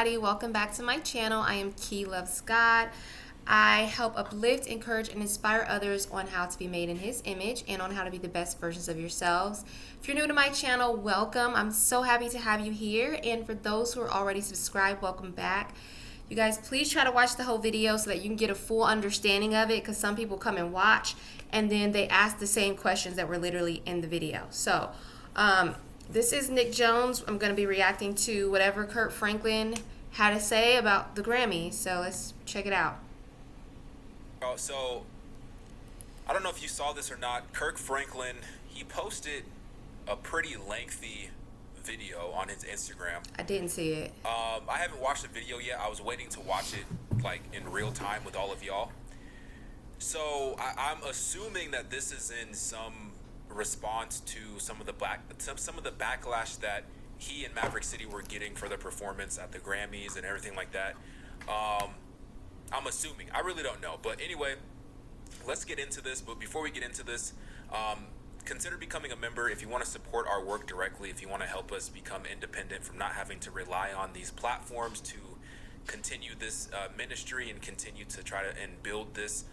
Welcome back to my channel. I am KeyLovesGod. I help uplift, encourage, and inspire others on how to be made in His image and on how to be the best versions of yourselves. If you're new to my channel, welcome. I'm so happy to have you here. And for those who are already subscribed, welcome back. You guys, please try to watch the whole video so that you can get a full understanding of it, because some people come and watch and then they ask the same questions that were literally in the video. So, this is Nick Jones. I'm going to be reacting to whatever Kirk Franklin had to say about the Grammys. So let's check it out. So, I don't know if you saw this or not. Kirk Franklin, he posted a pretty lengthy video on his Instagram. I didn't see it. I haven't watched the video yet. I was waiting to watch it like in real time with all of y'all. So I'm assuming that this is in some response to some of the backlash that he and Maverick City were getting for their performance at the Grammys and everything like that. I'm assuming. I really don't know. But anyway, let's get into this. But before we get into this, consider becoming a member if you want to support our work directly, if you want to help us become independent from not having to rely on these platforms to continue this ministry and continue to try to and build this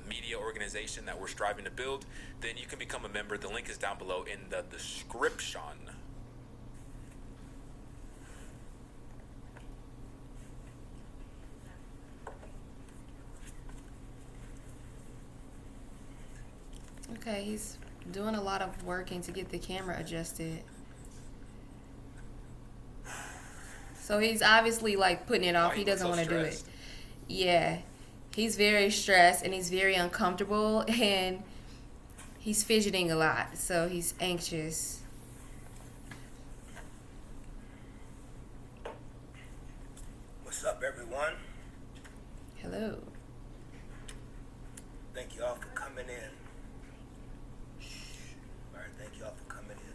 media organization that we're striving to build. Then you can become a member. The link is down below in the description. Okay, he's doing a lot of working to get the camera adjusted. So he's obviously like putting it off. He doesn't want to do it. Yeah. He's very stressed and he's very uncomfortable and he's fidgeting a lot. So he's anxious. What's up, everyone? Hello. Thank you all for coming in. All right, thank you all for coming in.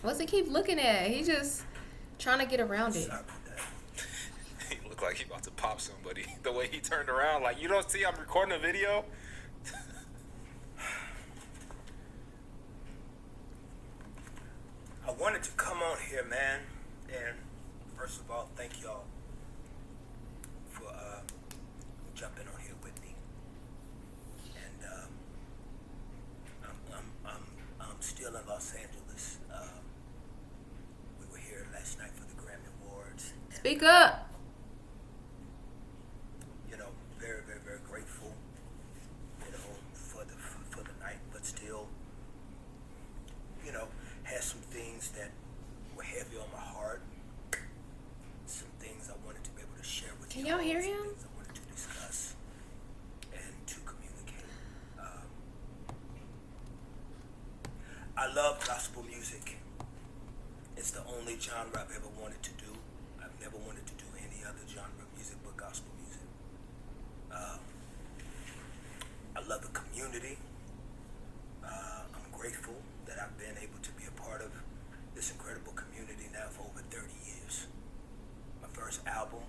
What's he keep looking at? He just trying to get around it. Sorry about that. He looked like he about to pop somebody. The way he turned around, like, you don't see I'm recording a video? I wanted to come on here, man, and first of all, thank y'all for jumping on here with me. And I'm still in Los Angeles. We were here last night for the Grammy Awards. Speak up. You know, very, very, very grateful, you know, for the night, but still, you know, had some things that were heavy on my heart. Some things I wanted to be able to share with you. Can y'all hear some him? things I wanted to discuss and to communicate. I love gospel music. It's the only genre I've ever wanted to do. I've never wanted to do any other genre of music but gospel music. I love the community. I'm grateful that I've been able to be a part of this incredible community now for over 30 years. My first album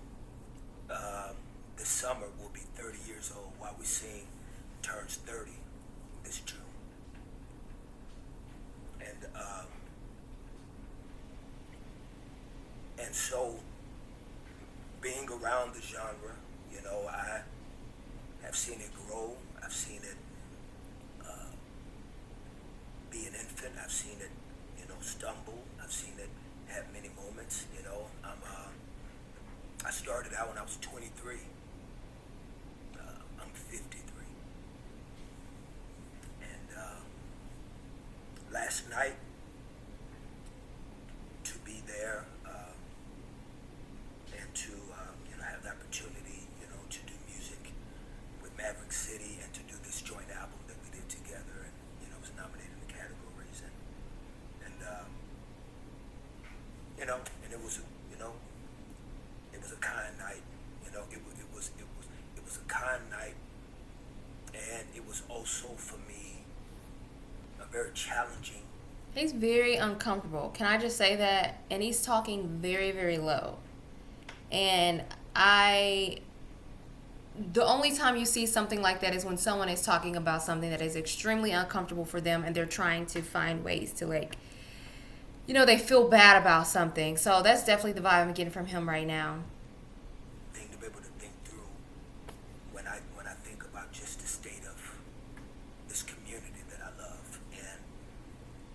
this summer will be 30 years old. While We Sing turns 30 this June. And so being around the genre, you know, I have seen it grow. I've seen it be an infant. I've seen it, you know, stumble. I've seen it have many moments. You know, I started out when I was 23. I'm 53. And last night, to be there and to you know, have the opportunity, you know, to do music with Maverick City and to do this joint album that we did together, and you know, was nominated in the categories, and you know, and it was, you know, it was a kind night. You know, it was a kind night, and it was also for me a very challenging. He's very uncomfortable. Can I just say that? And he's talking very, very low. And I the only time you see something like that is when someone is talking about something that is extremely uncomfortable for them and they're trying to find ways to, like, they feel bad about something. So that's definitely the vibe I'm getting from him right now. Thing to be able to think through when I think about just the state of this community that I love. And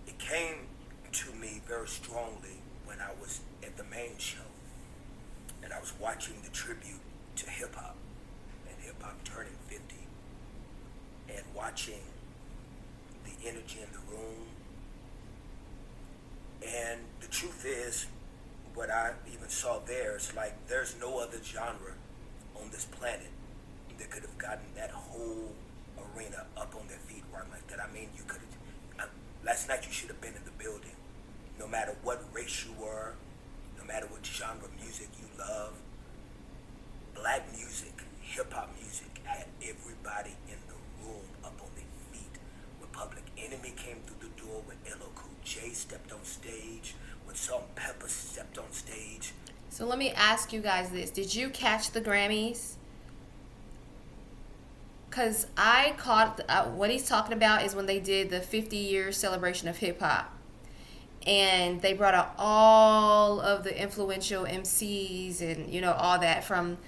it came to me very strongly when I was at the main show and I was watching the tribute to hip hop and hip hop turning 50 and watching the energy in the room. And the truth is, what I even saw there is like there's no other genre on this planet that could have gotten that whole arena up on their feet right like that. I mean, you could have, last night you should have been in the building. No matter what race you were, no matter what genre of music you love, black music, hip-hop music had everybody in the room up on their feet. When Public Enemy came through the door, when LL Cool J stepped on stage, when Salt-N-Pepa stepped on stage. So let me ask you guys this. Did you catch the Grammys? Because I caught, what he's talking about is when they did the 50-year celebration of hip-hop. And they brought out all of the influential MCs and, all that from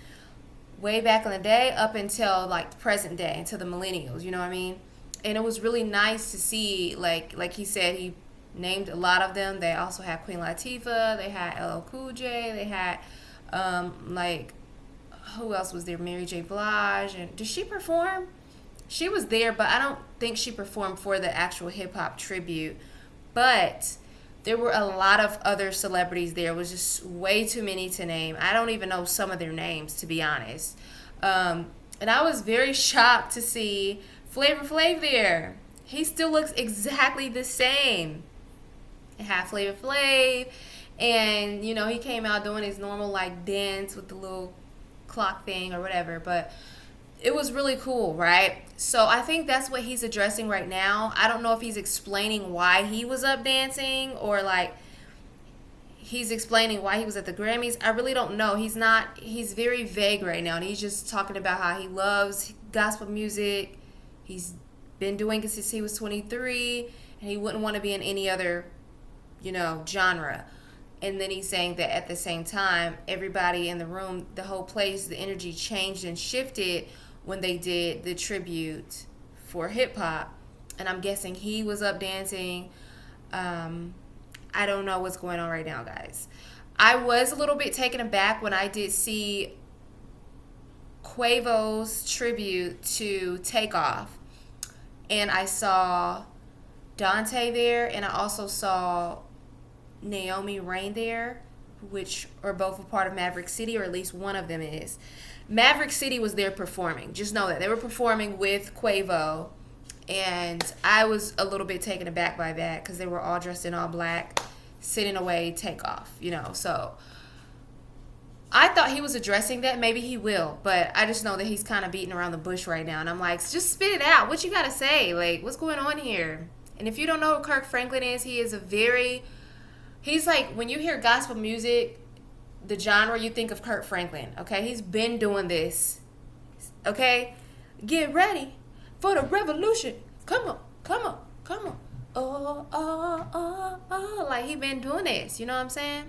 way back in the day up until, like, the present day, until the millennials, you know what I mean? And it was really nice to see, like he said, he named a lot of them. They also had Queen Latifah, they had LL Cool J, they had, who else was there? Mary J. Blige. And did she perform? She was there, but I don't think she performed for the actual hip-hop tribute. But there were a lot of other celebrities there. It was just way too many to name. I don't even know some of their names, to be honest. And I was very shocked to see Flavor Flav there. He still looks exactly the same. It had Flavor Flav, and, he came out doing his normal, like, dance with the little clock thing or whatever. But it was really cool, right? So I think that's what he's addressing right now. I don't know if he's explaining why he was up dancing or, like, he's explaining why he was at the Grammys. I really don't know. He's very vague right now, and he's just talking about how he loves gospel music. He's been doing it since he was 23, and he wouldn't want to be in any other, genre. And then he's saying that at the same time, everybody in the room, the whole place, the energy changed and shifted when they did the tribute for hip-hop. And I'm guessing he was up dancing. I don't know what's going on right now, guys. I was a little bit taken aback when I did see Quavo's tribute to Takeoff. And I saw Dante there, and I also saw Naomi Rain there, which are both a part of Maverick City, or at least one of them is. Maverick City was there performing. Just know that. They were performing with Quavo, and I was a little bit taken aback by that because they were all dressed in all black, sitting away Takeoff, So I thought he was addressing that. Maybe he will, but I just know that he's kind of beating around the bush right now, and I'm like, just spit it out. What you got to say? Like, what's going on here? And if you don't know who Kirk Franklin is, he's like, when you hear gospel music, the genre, you think of Kirk Franklin, okay? He's been doing this, okay? Get ready for the revolution. Come on, come on, come on. Oh, oh, oh, oh. Like, he been doing this, you know what I'm saying?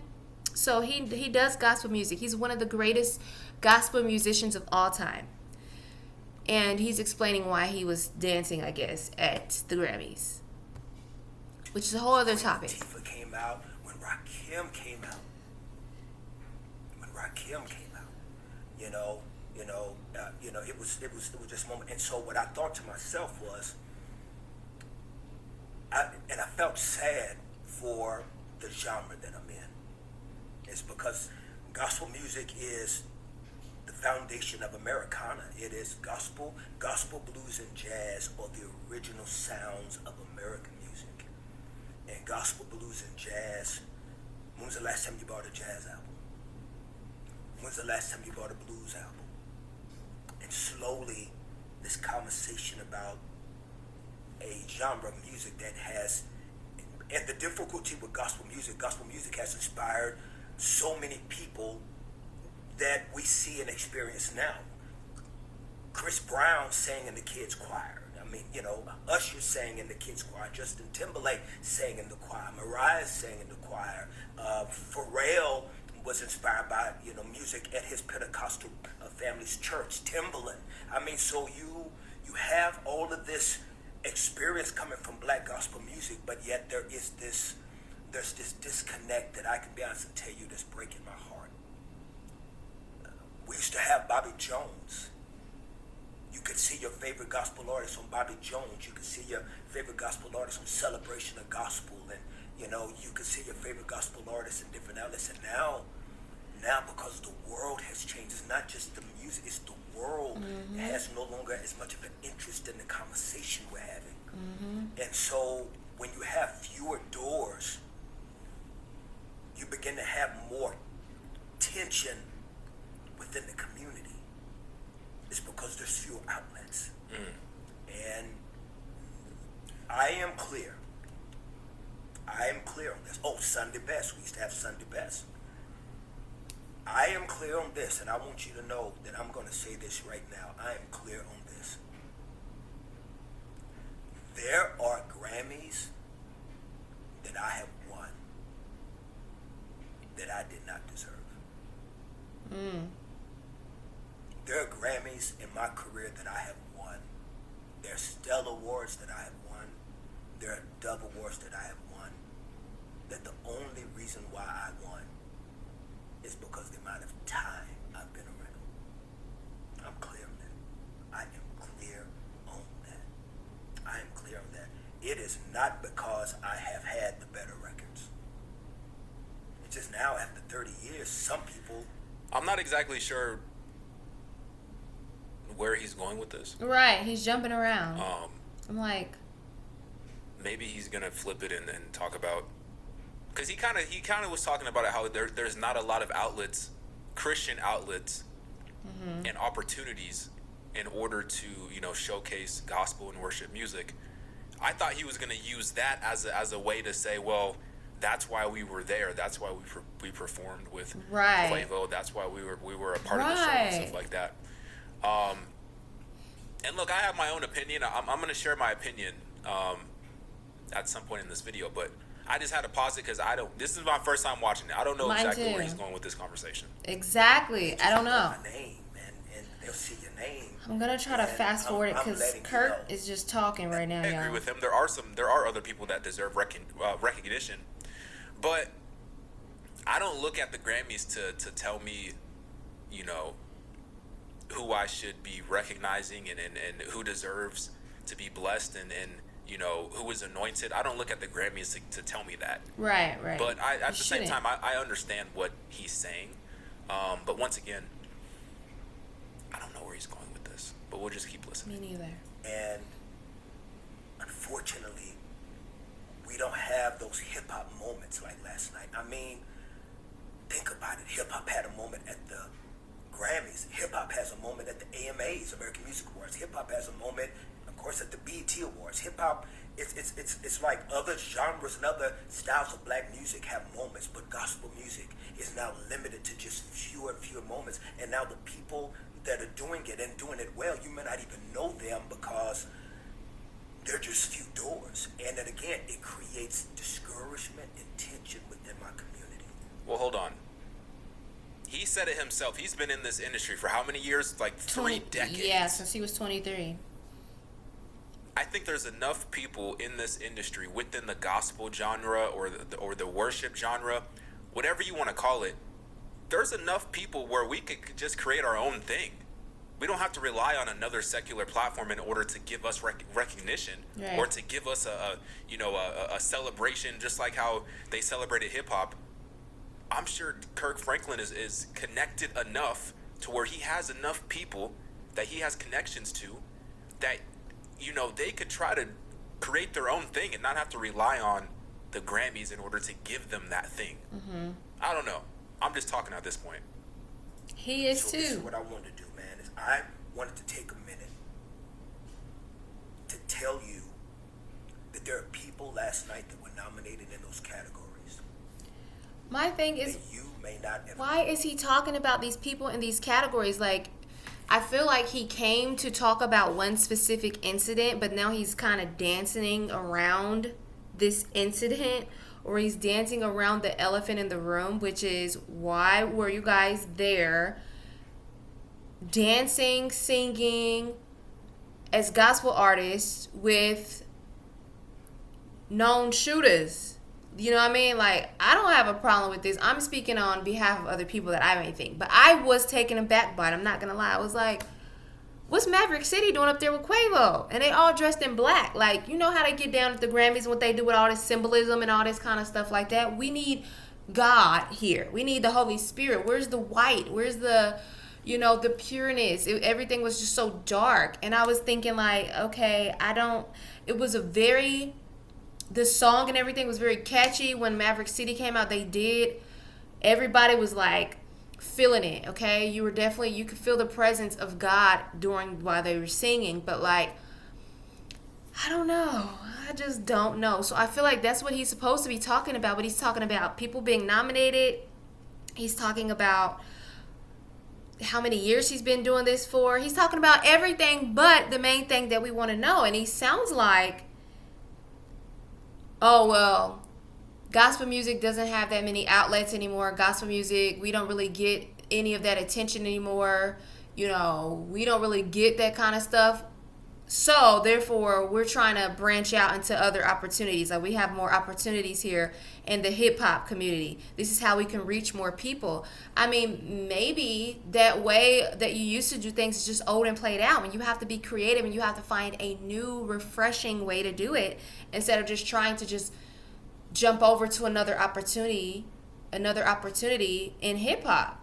So he does gospel music. He's one of the greatest gospel musicians of all time. And he's explaining why he was dancing, I guess, at the Grammys, which is a whole other topic. Latifah came out, when Rakim came out. It was just a moment. And so what I thought to myself was, I felt sad for the genre that I'm in. It's because gospel music is the foundation of Americana. It is gospel, blues, and jazz are the original sounds of American music. And gospel, blues, and jazz. When was the last time you bought a jazz album? When's the last time you bought a blues album? And slowly, this conversation about a genre of music that has, and the difficulty with gospel music has inspired so many people that we see and experience now. Chris Brown sang in the kids' choir. I mean, Usher sang in the kids' choir. Justin Timberlake sang in the choir. Mariah sang in the choir. Pharrell was inspired by, music at his Pentecostal family's church. Timberland. I mean, so you have all of this experience coming from black gospel music, but yet there's this disconnect that I can be honest and tell you that's breaking my heart. We used to have Bobby Jones. You could see your favorite gospel artist on Bobby Jones. You could see your favorite gospel artist on Celebration of Gospel, and you could see your favorite gospel artists in different outlets. And now because the world has changed, it's not just the music, it's the world. It has no longer as much of an interest in the conversation we're having. And so when you have fewer doors, you begin to have more tension within the community. It's because there's fewer outlets. And I am clear on this. Oh, Sunday Best. We used to have Sunday Best. I am clear on this, and I want you to know that I'm going to say this right now. I am clear on this. There are Grammys that I have won that I did not deserve. There are Grammys in my career that I have won. There are Stella Awards that I have won. There are Dove Awards that I have won. That the only reason why I won is because the amount of time I've been around. I'm clear on that. I am clear on that. I am clear on that. It is not because I have had the better records. It's just now after 30 years, some people... I'm not exactly sure where he's going with this. Right, he's jumping around. I'm like... Maybe he's going to flip it and talk about... Because he kind of was talking about how there's not a lot of outlets, Christian outlets, and opportunities in order to showcase gospel and worship music. I thought he was going to use that as a way to say, well, that's why we were there. That's why we performed with Quavo. That's why we were a part of the show and stuff like that. And look, I have my own opinion. I'm going to share my opinion at some point in this video, but I just had to pause it because this is my first time watching it. I don't know exactly where he's going with this conversation. Exactly. I don't know. My name, and they'll see your name. I'm going to try to fast forward it because Kirk is just talking right now, I agree with him. There are other people that deserve recognition, but I don't look at the Grammys to tell me, who I should be recognizing and who deserves to be blessed and who is anointed. I don't look at the Grammys to tell me that. Right. But at the same time, I understand what he's saying. But once again, I don't know where he's going with this. But we'll just keep listening. Me neither. And unfortunately, we don't have those hip-hop moments like last night. I mean, think about it. Hip-hop had a moment at the Grammys. Hip-hop has a moment at the AMAs, American Music Awards. Hip-hop has a moment, of course, at the BET Awards. Hip-hop, it's like other genres and other styles of black music have moments, but gospel music is now limited to just fewer and fewer moments. And now the people that are doing it and doing it well, you may not even know them because they're just few doors. And then again, it creates discouragement and tension within my community. Well, hold on. He said it himself. He's been in this industry for how many years? Like 3 decades. Yeah, since he was 23. I think there's enough people in this industry within the gospel genre or the worship genre, whatever you want to call it. There's enough people where we could just create our own thing. We don't have to rely on another secular platform in order to give us recognition or to give us a celebration, just like how they celebrated hip hop. I'm sure Kirk Franklin is connected enough to where he has enough people that he has connections to that, they could try to create their own thing and not have to rely on the Grammys in order to give them that thing. I don't know. I'm just talking at this point. He is too. This is what I wanted to do, man. Is I wanted to take a minute to tell you that there are people last night that were nominated in those categories. My thing is, that you may not ever why is he talking about these people in these categories? Like, I feel like he came to talk about one specific incident, but now he's kind of dancing around this incident, or he's dancing around the elephant in the room, which is, why were you guys there dancing, singing as gospel artists with known shooters? You know what I mean? Like, I don't have a problem with this. I'm speaking on behalf of other people that I may think. But I was taken aback by it. I'm not going to lie. I was like, what's Maverick City doing up there with Quavo? And they all dressed in black. Like, you know how they get down at the Grammys and what they do with all this symbolism and all this kind of stuff like that? We need God here. We need the Holy Spirit. Where's the white? Where's the, the pureness? Everything was just so dark. And I was thinking like, okay, it was the song and everything was very catchy. When Maverick City came out, everybody was like feeling it, okay? You could feel the presence of God while they were singing, but like, I don't know. I just don't know. So I feel like that's what he's supposed to be talking about, but he's talking about people being nominated. He's talking about how many years he's been doing this for. He's talking about everything but the main thing that we want to know. And he sounds like, oh, well, gospel music doesn't have that many outlets anymore. Gospel music, we don't really get any of that attention anymore. We don't really get that kind of stuff. So, therefore, we're trying to branch out into other opportunities. Like, we have more opportunities here in the hip-hop community. This is how we can reach more people. I mean, maybe that way that you used to do things is just old and played out. And you have to be creative and you have to find a new, refreshing way to do it instead of just trying to just jump over to another opportunity in hip-hop.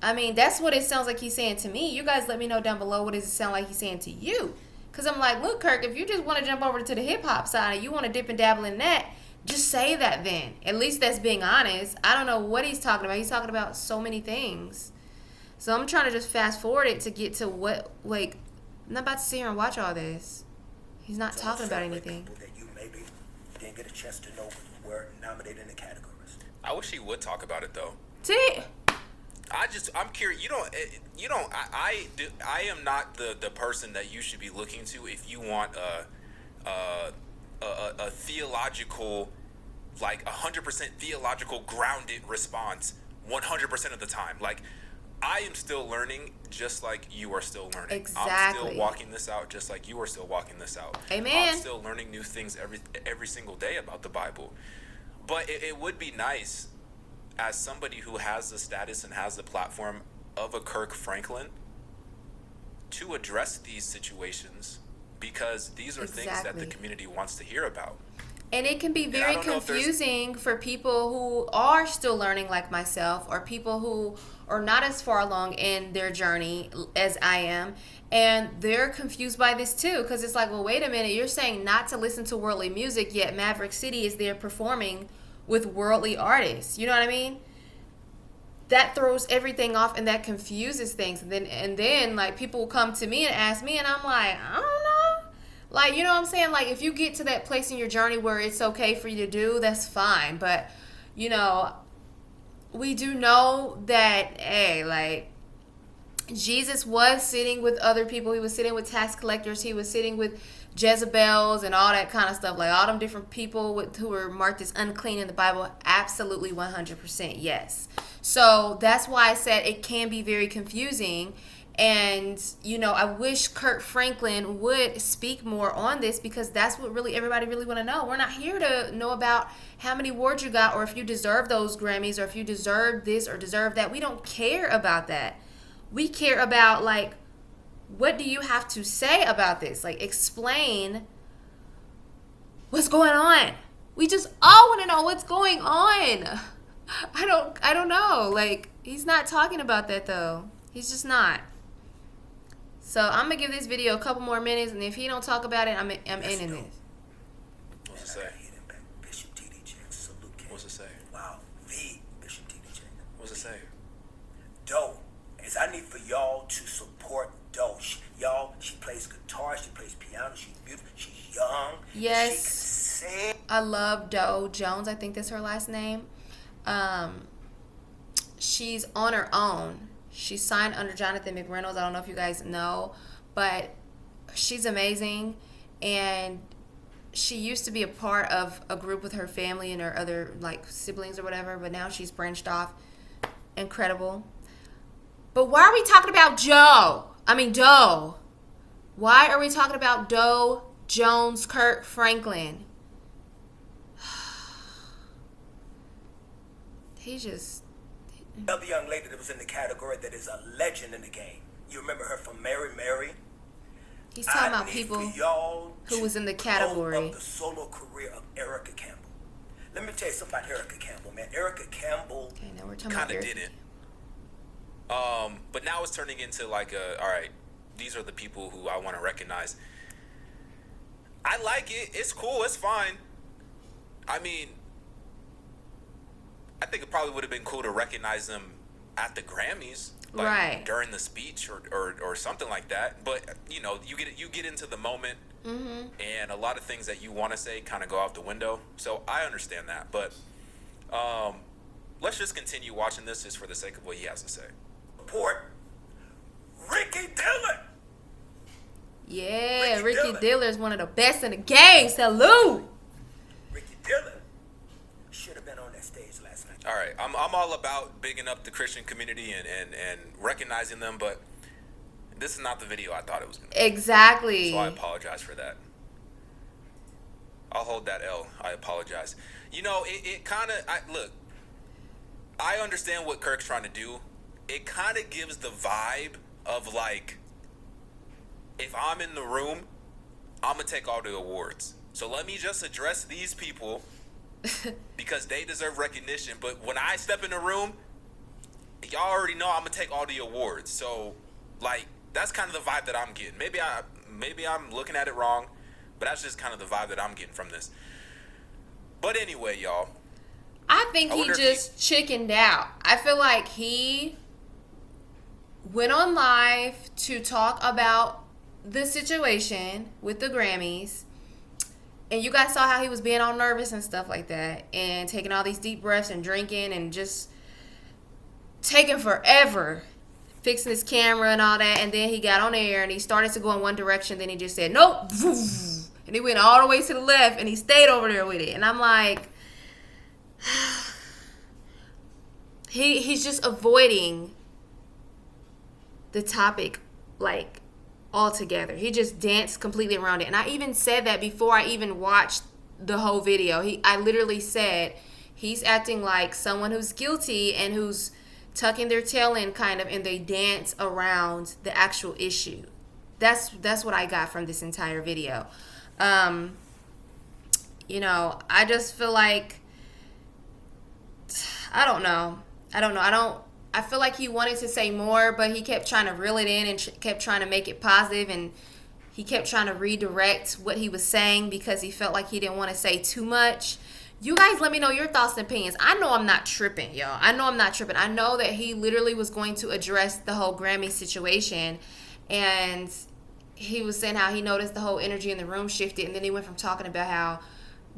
I mean, that's what it sounds like he's saying to me. You guys let me know down below, what does it sound like he's saying to you? Because I'm like, look, Kirk, if you just want to jump over to the hip-hop side and you want to dip and dabble in that, just say that then. At least that's being honest. I don't know what he's talking about. He's talking about so many things. So I'm trying to just fast forward it to get to what, like, I'm not about to sit here and watch all this. He's not talking about anything. People that you maybe didn't get a chance to know were nominated in the categories. I wish he would talk about it though. See? I'm curious. I am not the person that you should be looking to if you want a theological, like 100% theological grounded response 100% of the time. Like, I am still learning just like you are still learning. Exactly. I'm still walking this out just like you are still walking this out. Amen. I'm still learning new things every single day about the Bible. But it would be nice, as somebody who has the status and has the platform of a Kirk Franklin, to address these situations, because these are things that the community wants to hear about. And it can be very confusing for people who are still learning like myself, or people who are not as far along in their journey as I am, and they're confused by this too, because it's like, well, wait a minute, you're saying not to listen to worldly music, yet Maverick City is there performing with worldly artists. You know what I mean? That throws everything off and that confuses things. And then like, people will come to me and ask me, and I'm like, I don't know. Like, you know what I'm saying? Like, if you get to that place in your journey where it's okay for you to do, that's fine. But, we do know that, hey, like, Jesus was sitting with other people. He was sitting with tax collectors. He was sitting with Jezebels and all that kind of stuff. Like, all them different people who were marked as unclean in the Bible. Absolutely 100% yes. So that's why I said it can be very confusing. And, I wish Kirk Franklin would speak more on this, because that's what really everybody really want to know. We're not here to know about how many awards you got, or if you deserve those Grammys, or if you deserve this or deserve that. We don't care about that. We care about, like, what do you have to say about this? Like, explain what's going on. We just all want to know what's going on. I don't know. Like, he's not talking about that though. He's just not. So I'm gonna give this video a couple more minutes, and if he don't talk about it, I'm ending this. What's it say? Bishop T.D. Jakes, salute King. What's it say? Wow, the Bishop T.D. Jakes. What's it say? Doe, is I need for y'all to support Doe. She plays guitar, she plays piano, she's beautiful, she's young. Yes. She can sing. I love Doe Jones. I think that's her last name. She's on her own. She's signed under Jonathan McReynolds. I don't know if you guys know, but she's amazing. And she used to be a part of a group with her family and her other like siblings or whatever, but now she's branched off. Incredible. But why are we talking about Doe? Why are we talking about Doe Jones, Kirk Franklin? He just... Another young lady that was in the category that is a legend in the game. You remember her from Mary? He's talking about people who was in the category. Of the solo career of Erica Campbell. Let me tell you something about Erica Campbell, man. Erica Campbell kind of didn't. But now it's turning into like all right, these are the people who I want to recognize. I like it. It's cool. It's fine. I mean, I think it probably would have been cool to recognize them at the Grammys, like right, during the speech or something like that. But you know, you get into the moment, and a lot of things that you want to say kind of go out the window. So I understand that. But let's just continue watching this just for the sake of what he has to say. Report Ricky Dillon. Yeah, Ricky Dillon is one of the best in the game. Salute. Ricky Dillon should have been on that stage last night. All right, I'm all about bigging up the Christian community and recognizing them, but this is not the video I thought it was going to be. Exactly. So I apologize for that. I'll hold that L. I apologize. You know, it kind of... Look, I understand what Kirk's trying to do. It kind of gives the vibe of, like, if I'm in the room, I'm going to take all the awards. So let me just address these people because they deserve recognition. But when I step in the room, y'all already know I'm going to take all the awards. So, like, that's kind of the vibe that I'm getting. Maybe I'm looking at it wrong, but that's just kind of the vibe that I'm getting from this. But anyway, y'all. I think he just chickened out. I feel like he went on live to talk about the situation with the Grammys. And you guys saw how he was being all nervous and stuff like that. And taking all these deep breaths and drinking and just taking forever fixing his camera and all that. And then he got on air and he started to go in one direction. Then he just said, nope. And he went all the way to the left and he stayed over there with it. And I'm like... He's just avoiding the topic, like, altogether. He just danced completely around it. And I even said that before I even watched the whole video. I literally said he's acting like someone who's guilty and who's tucking their tail in kind of, and they dance around the actual issue. That's what I got from this entire video. You know, I just feel like I don't know. I feel like he wanted to say more, but he kept trying to reel it in and kept trying to make it positive, and he kept trying to redirect what he was saying because he felt like he didn't want to say too much. You guys let me know your thoughts and opinions. I know I'm not tripping, y'all. I know I'm not tripping. I know that he literally was going to address the whole Grammy situation, and he was saying how he noticed the whole energy in the room shifted, and then he went from talking about how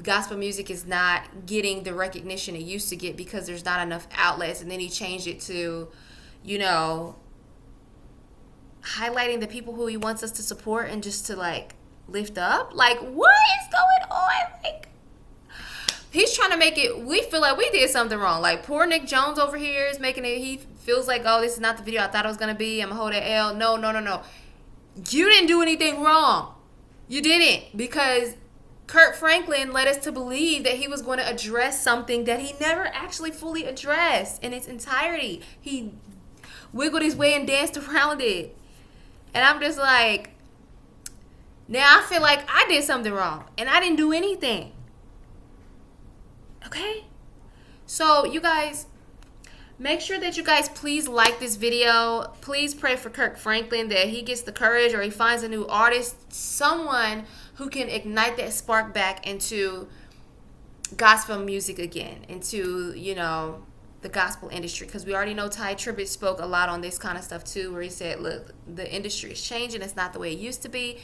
gospel music is not getting the recognition it used to get because there's not enough outlets, and then he changed it to, you know, highlighting the people who he wants us to support and just to, like, lift up. Like, what is going on? Like, he's trying to make it, we feel like we did something wrong. Like, poor Nick Jones over here is making it, he feels like, oh, this is not the video I thought it was going to be. I'm going to hold that L. No. You didn't do anything wrong. You didn't, because Kirk Franklin led us to believe that he was going to address something that he never actually fully addressed in its entirety. He wiggled his way and danced around it. And I'm just like, now I feel like I did something wrong and I didn't do anything. Okay? So you guys, make sure that you guys please like this video. Please pray for Kirk Franklin that he gets the courage or he finds a new artist, someone who can ignite that spark back into gospel music again, into, you know, the gospel industry. Because we already know Ty Tribbett spoke a lot on this kind of stuff too, where he said, look, the industry is changing. It's not the way it used to be.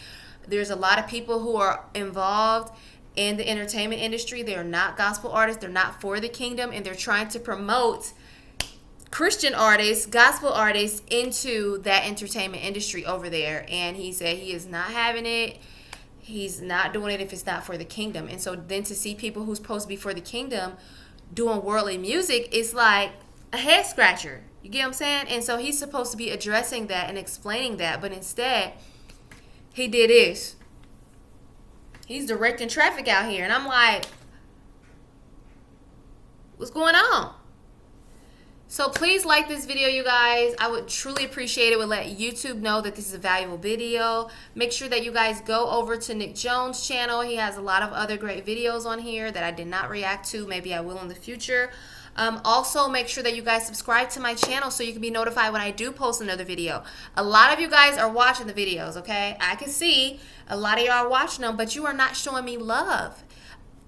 There's a lot of people who are involved in the entertainment industry. They're not gospel artists. They're not for the kingdom. And they're trying to promote Christian artists, gospel artists into that entertainment industry over there. And he said he is not having it. He's not doing it if it's not for the kingdom. And so then to see people who's supposed to be for the kingdom doing worldly music, it's like a head scratcher. You get what I'm saying? And so he's supposed to be addressing that and explaining that. But instead, he did this. He's directing traffic out here. And I'm like, what's going on? So please like this video, you guys. I would truly appreciate it. It would let YouTube know that this is a valuable video. Make sure that you guys go over to Nick Jones' channel. He has a lot of other great videos on here that I did not react to. Maybe I will in the future. Also, make sure that you guys subscribe to my channel so you can be notified when I do post another video. A lot of you guys are watching the videos, okay? I can see a lot of y'all are watching them, but you are not showing me love.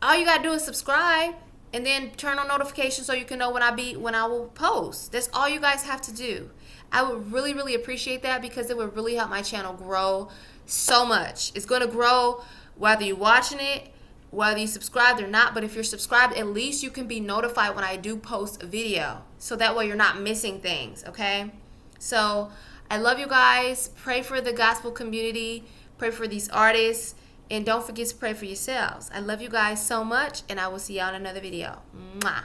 All you got to do is subscribe. And then turn on notifications so you can know when I will post. That's all you guys have to do. I would really, really appreciate that because it would really help my channel grow so much. It's going to grow whether you're watching it, whether you subscribed or not. But if you're subscribed, at least you can be notified when I do post a video. So that way you're not missing things, okay? So I love you guys. Pray for the gospel community. Pray for these artists. And don't forget to pray for yourselves. I love you guys so much, and I will see y'all in another video. Mwah.